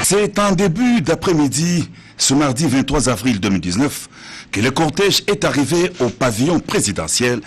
C'est en début d'après-midi, ce mardi 23 avril 2019, que le cortège est arrivé au pavillon présidentiel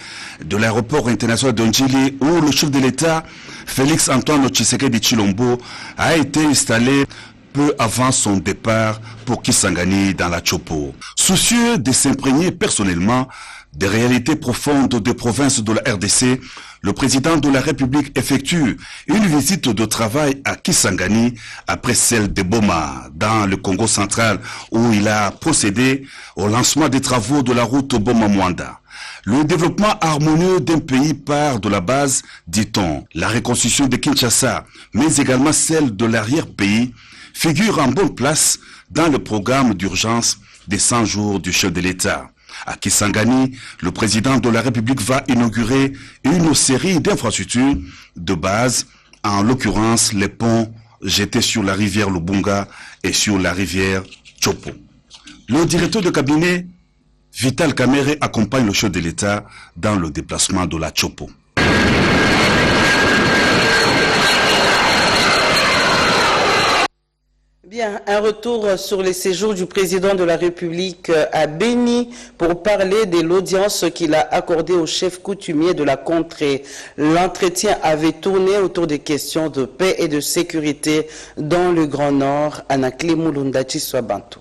de l'aéroport international de Njili, où le chef de l'État, Félix Antoine Tshisekedi Tshilombo, a été installé peu avant son départ pour Kisangani dans la Tchopo. Soucieux de s'imprégner personnellement des réalités profondes des provinces de la RDC, le président de la République effectue une visite de travail à Kisangani après celle de Boma dans le Congo central où il a procédé au lancement des travaux de la route Boma-Mwanda. Le développement harmonieux d'un pays part de la base, dit-on, la reconstruction de Kinshasa, mais également celle de l'arrière-pays, figure en bonne place dans le programme d'urgence des 100 jours du chef de l'État. À Kisangani, le président de la République va inaugurer une série d'infrastructures de base, en l'occurrence les ponts jetés sur la rivière Lubunga et sur la rivière Tchopo. Le directeur de cabinet, Vital Kamerhe, accompagne le chef de l'État dans le déplacement de la Tchopo. Bien, un retour sur les séjours du président de la République à Béni pour parler de l'audience qu'il a accordée au chef coutumier de la contrée. L'entretien avait tourné autour des questions de paix et de sécurité dans le Grand Nord, Anakle Mulundachi Swabanto.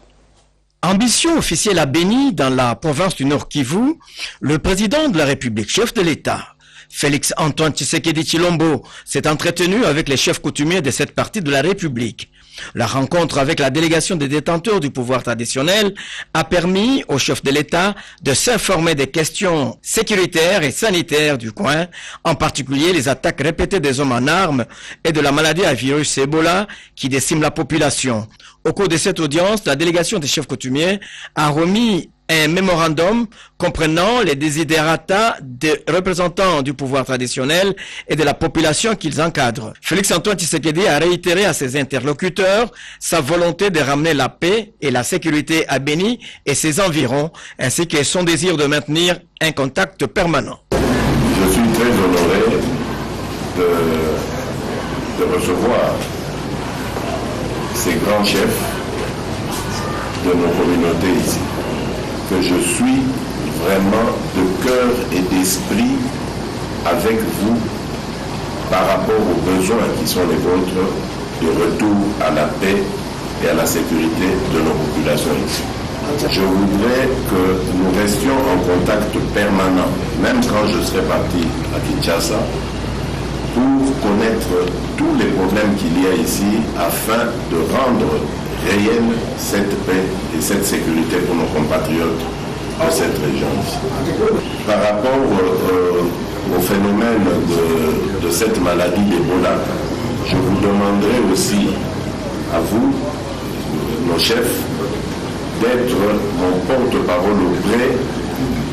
Ambition officielle à Béni, dans la province du Nord Kivu, le président de la République, chef de l'État, Félix Antoine Tshisekedi Tshilombo, s'est entretenu avec les chefs coutumiers de cette partie de la République. La rencontre avec la délégation des détenteurs du pouvoir traditionnel a permis au chef de l'État de s'informer des questions sécuritaires et sanitaires du coin, en particulier les attaques répétées des hommes en armes et de la maladie à virus Ebola qui décime la population. Au cours de cette audience, la délégation des chefs coutumiers a remis un mémorandum comprenant les desiderata des représentants du pouvoir traditionnel et de la population qu'ils encadrent. Félix Antoine Tshisekedi a réitéré à ses interlocuteurs sa volonté de ramener la paix et la sécurité à Béni et ses environs, ainsi que son désir de maintenir un contact permanent. Je suis très honoré de recevoir ces grands chefs de nos communautés ici, que je suis vraiment de cœur et d'esprit avec vous par rapport aux besoins qui sont les vôtres de retour à la paix et à la sécurité de nos populations ici. Je voudrais que nous restions en contact permanent, même quand je serai parti à Kinshasa, pour connaître tous les problèmes qu'il y a ici afin de rendre réelle cette paix et cette sécurité pour nos compatriotes de cette région. Par rapport au phénomène de cette maladie d'Ebola, je vous demanderai aussi à vous, nos chefs, d'être mon porte-parole auprès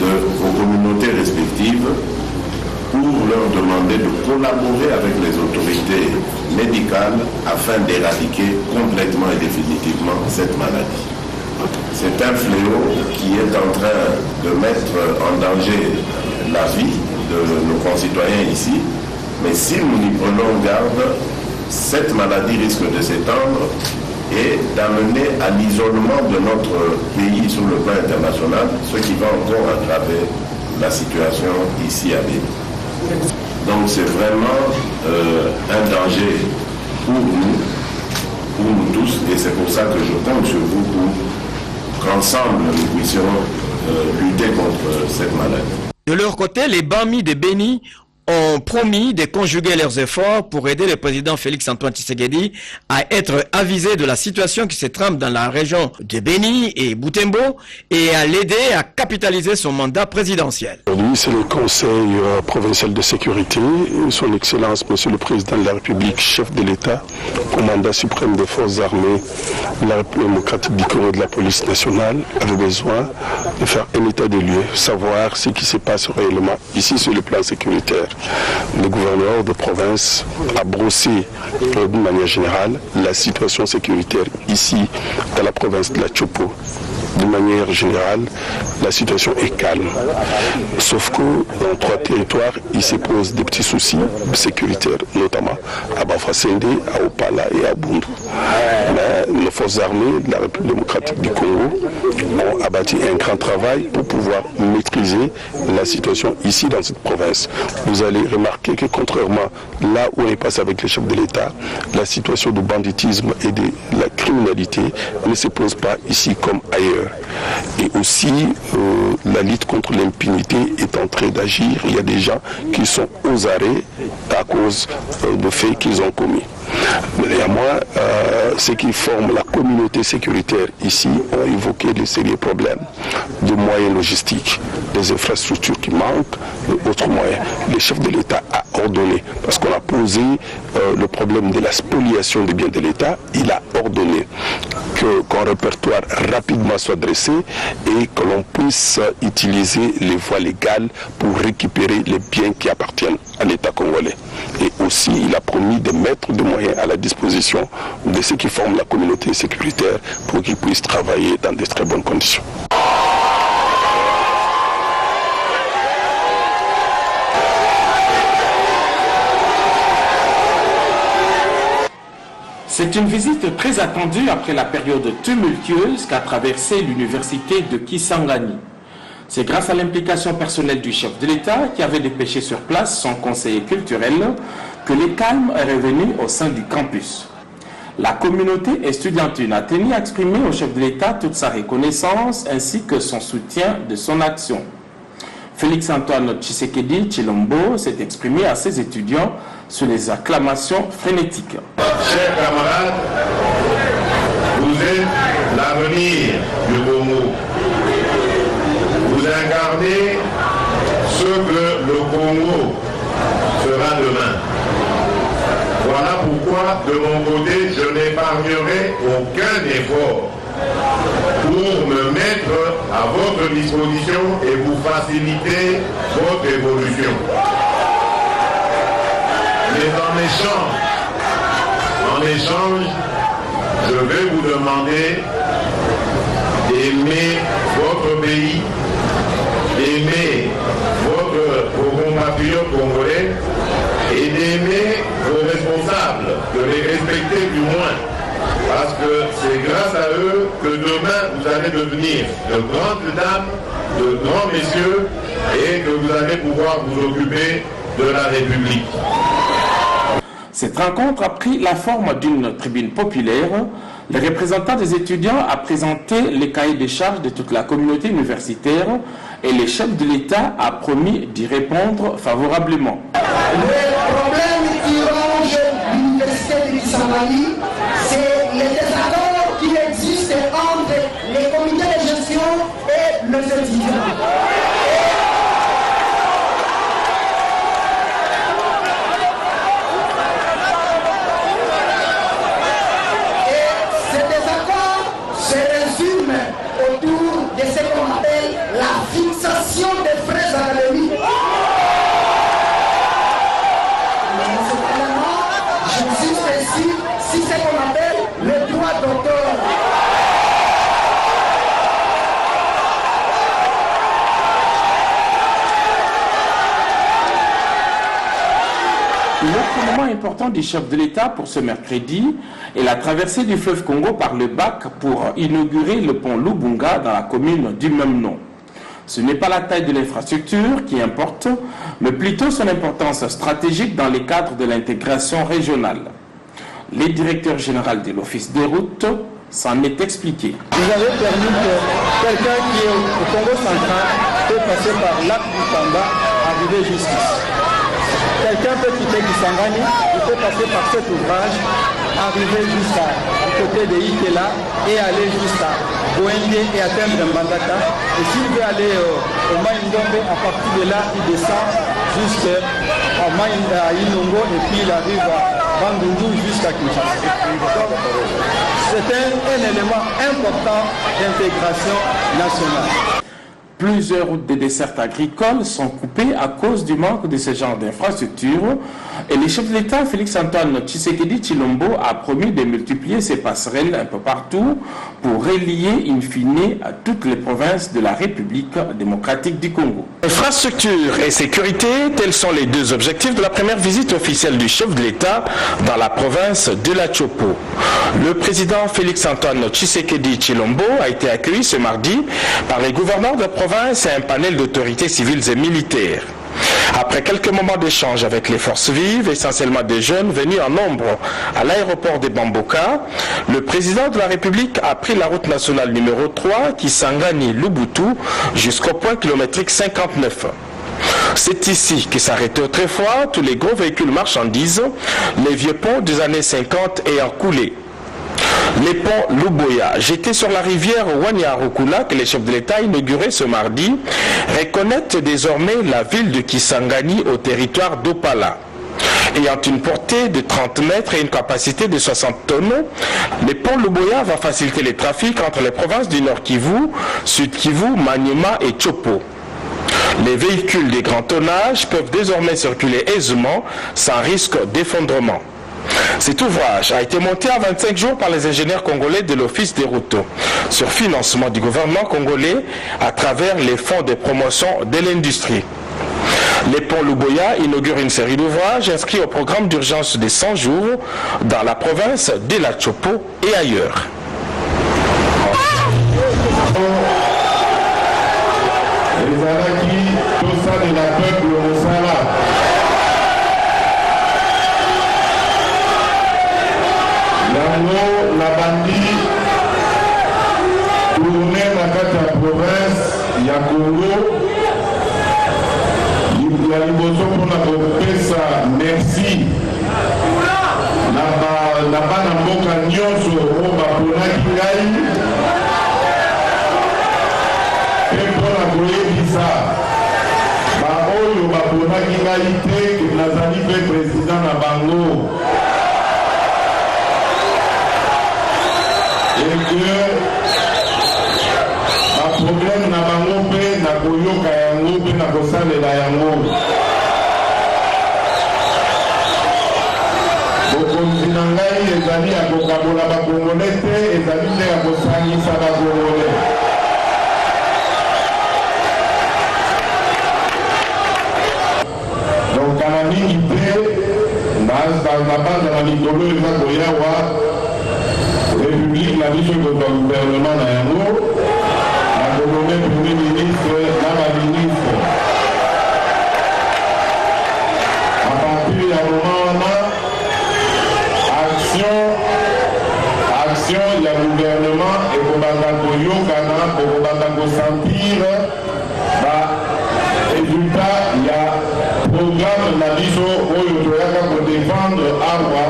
de vos communautés respectives pour leur demander de collaborer avec les autorités médicales afin d'éradiquer complètement et définitivement cette maladie. C'est un fléau qui est en train de mettre en danger la vie de nos concitoyens ici, mais si nous n'y prenons garde, cette maladie risque de s'étendre et d'amener à l'isolement de notre pays sur le plan international, ce qui va encore aggraver la situation ici à Béni. Donc c'est vraiment un danger pour nous tous, et c'est pour ça que je compte sur vous pour qu'ensemble nous puissions lutter contre cette maladie. De leur côté, les Bami de Béni ont promis de conjuguer leurs efforts pour aider le président Félix Antoine Tshisekedi à être avisé de la situation qui se trame dans la région de Béni et Butembo et à l'aider à capitaliser son mandat présidentiel. Aujourd'hui, c'est le Conseil provincial de sécurité, son Excellence, Monsieur le Président de la République, chef de l'État, commandant suprême des forces armées de la République démocratique du Congo et de la police nationale, avait besoin de faire un état des lieux, savoir ce qui se passe réellement ici sur le plan sécuritaire. Le gouverneur de province a brossé d'une manière générale la situation sécuritaire ici dans la province de la Chopo. D'une manière générale, la situation est calme. Sauf que dans 3 territoires, il se pose des petits soucis sécuritaires, notamment à Bafasende, à Opala et à Bundu. Mais nos forces armées de la République démocratique du Congo ont abattu un grand travail pour pouvoir maîtriser la situation ici dans cette province. Vous allez remarquer que contrairement là où on est passé avec les chefs de l'État, la situation du banditisme et de la criminalité ne se pose pas ici comme ailleurs. Et aussi, la lutte contre l'impunité est en train d'agir. Il y a des gens qui sont aux arrêts à cause de faits qu'ils ont commis. Néanmoins, ceux qui forment la communauté sécuritaire ici ont évoqué de sérieux problèmes de moyens logistiques, des infrastructures qui manquent, d'autres moyens. Le chef de l'État a ordonné, parce qu'on a posé le problème de la spoliation des biens de l'État, il a ordonné qu'un répertoire rapidement soit dressé et que l'on puisse utiliser les voies légales pour récupérer les biens qui appartiennent à l'État congolais. Et aussi, il a promis de mettre des moyens à la disposition de ceux qui forment la communauté sécuritaire pour qu'ils puissent travailler dans de très bonnes conditions. C'est une visite très attendue après la période tumultueuse qu'a traversée l'université de Kisangani. C'est grâce à l'implication personnelle du chef de l'État qui avait dépêché sur place son conseiller culturel que le calme est revenu au sein du campus. La communauté estudiantine a tenu à exprimer au chef de l'État toute sa reconnaissance ainsi que son soutien de son action. Félix Antoine Tshisekedi Tshilombo s'est exprimé à ses étudiants sur les acclamations frénétiques. Chers camarades, vous êtes l'avenir du Congo. Vous incarnez ce que le Congo sera demain. Voilà pourquoi, de mon côté, je n'épargnerai aucun effort pour me mettre à votre disposition et vous faciliter votre évolution. Mais en échange, je vais vous demander d'aimer votre pays, d'aimer vos compatriotes congolais et d'aimer vos responsables, de les respecter du moins. Parce que c'est grâce à eux que demain vous allez devenir de grandes dames, de grands messieurs et que vous allez pouvoir vous occuper de la République. Cette rencontre a pris la forme d'une tribune populaire. Le représentant des étudiants a présenté les cahiers des charges de toute la communauté universitaire et le chef de l'État a promis d'y répondre favorablement. Le problème qui ronge l'université de Kisangani, c'est les désaccords qui existent entre les comités de gestion et les étudiants. Autour de ce qu'on appelle la fixation des frais académiques. Je suis ici, si c'est ce qu'on appelle le droit d'auteur. L'autre moment important du chef de l'État pour ce mercredi est la traversée du fleuve Congo par le bac pour inaugurer le pont Lubunga dans la commune du même nom. Ce n'est pas la taille de l'infrastructure qui importe, mais plutôt son importance stratégique dans le cadre de l'intégration régionale. Le directeur général de l'Office des routes s'en est expliqué. Vous avez permis que quelqu'un qui est au Congo central peut passer par lac du Tamba, arriver jusqu'ici. Quelqu'un peut quitter Kisangani, il peut passer par cet ouvrage, arriver jusqu'à côté de Ikela et aller jusqu'à Boende et atteindre Mbandaka. Et s'il veut aller au Maïndombe, à partir de là, il descend jusqu'à Inongo et puis il arrive Bandundu jusqu'à Kinshasa. Donc, c'est un élément important d'intégration nationale. Plusieurs routes de dessertes agricoles sont coupées à cause du manque de ce genre d'infrastructures et le chef de l'État, Félix-Antoine Tshisekedi Tshilombo, a promis de multiplier ces passerelles un peu partout pour relier in fine à toutes les provinces de la République démocratique du Congo. Infrastructure et sécurité, tels sont les deux objectifs de la première visite officielle du chef de l'État dans la province de la Chopo. Le président Félix-Antoine Tshisekedi Tshilombo a été accueilli ce mardi par les gouverneurs de province et un panel d'autorités civiles et militaires. Après quelques moments d'échange avec les forces vives, essentiellement des jeunes venus en nombre à l'aéroport de Bamboka, le président de la République a pris la route nationale numéro 3 Kisangani-Lubutu jusqu'au point kilométrique 59. C'est ici que s'arrêtaient autrefois tous les gros véhicules marchandises, les vieux ponts des années 50 ayant coulé. Les ponts Luboya, jetés sur la rivière Wanyarukula que les chefs de l'État inauguré ce mardi, reconnaissent désormais la ville de Kisangani au territoire d'Opala. Ayant une portée de 30 mètres et une capacité de 60 tonnes, les ponts Luboya va faciliter les trafics entre les provinces du Nord Kivu, Sud Kivu, Maniema et Chopo. Les véhicules de grand tonnage peuvent désormais circuler aisément sans risque d'effondrement. Cet ouvrage a été monté en 25 jours par les ingénieurs congolais de l'Office des routes, sur financement du gouvernement congolais à travers les fonds de promotion de l'industrie. Les ponts Luboya inaugurent une série d'ouvrages inscrits au programme d'urgence de 100 jours dans la province de la Chopo et ailleurs. La bandit tourné dans la province ya Congo ya liboso mpona kopesa merci na bana mboka nyonso oyo baponaki ngai mpe mpona koyebisa baoyo baponaki ngai te ke nazali mpe président na bango. Et que ma problème na bango mpe na koyoka yango mpe na kosalela yango. Bokonzi na ngai ezali ya kokabola bakongole te, ezali nde ya kosangisa bakongole. Donc kala mingi te na banda na mikolo eza koyawa République, la mission de gouvernement na yango, la gouvernement premier ministre, la ministre. À partir du moment action, il y a gouvernement et pour sentir, résultat, il y a programme la mission pour défendre Arwa.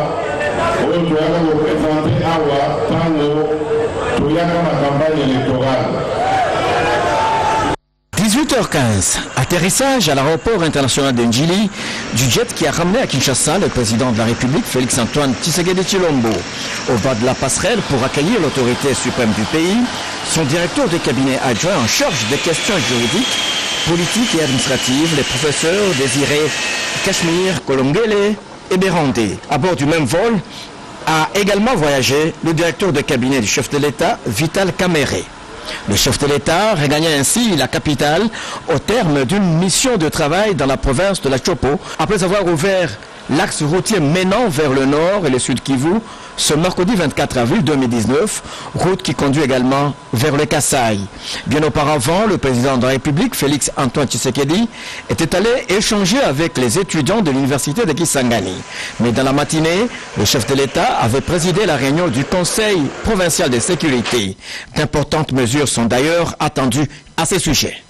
18h15, atterrissage à l'aéroport international de Njili du jet qui a ramené à Kinshasa le président de la République Félix-Antoine Tshisekedi Tshilombo. Au bas de la passerelle pour accueillir l'autorité suprême du pays, son directeur de cabinet adjoint en charge des questions juridiques, politiques et administratives, les professeurs Désiré Cachemire, Kolongele et Bérandé. À bord du même vol a également voyagé le directeur de cabinet du chef de l'État, Vital Kamerhe. Le chef de l'État regagna ainsi la capitale au terme d'une mission de travail dans la province de la Chopo, après avoir ouvert l'axe routier menant vers le nord et le sud Kivu ce mercredi 24 avril 2019, route qui conduit également vers le Kasaï. Bien auparavant, le président de la République, Félix-Antoine Tshisekedi, était allé échanger avec les étudiants de l'université de Kisangani. Mais dans la matinée, le chef de l'État avait présidé la réunion du Conseil provincial de sécurité. D'importantes mesures sont d'ailleurs attendues à ce sujet.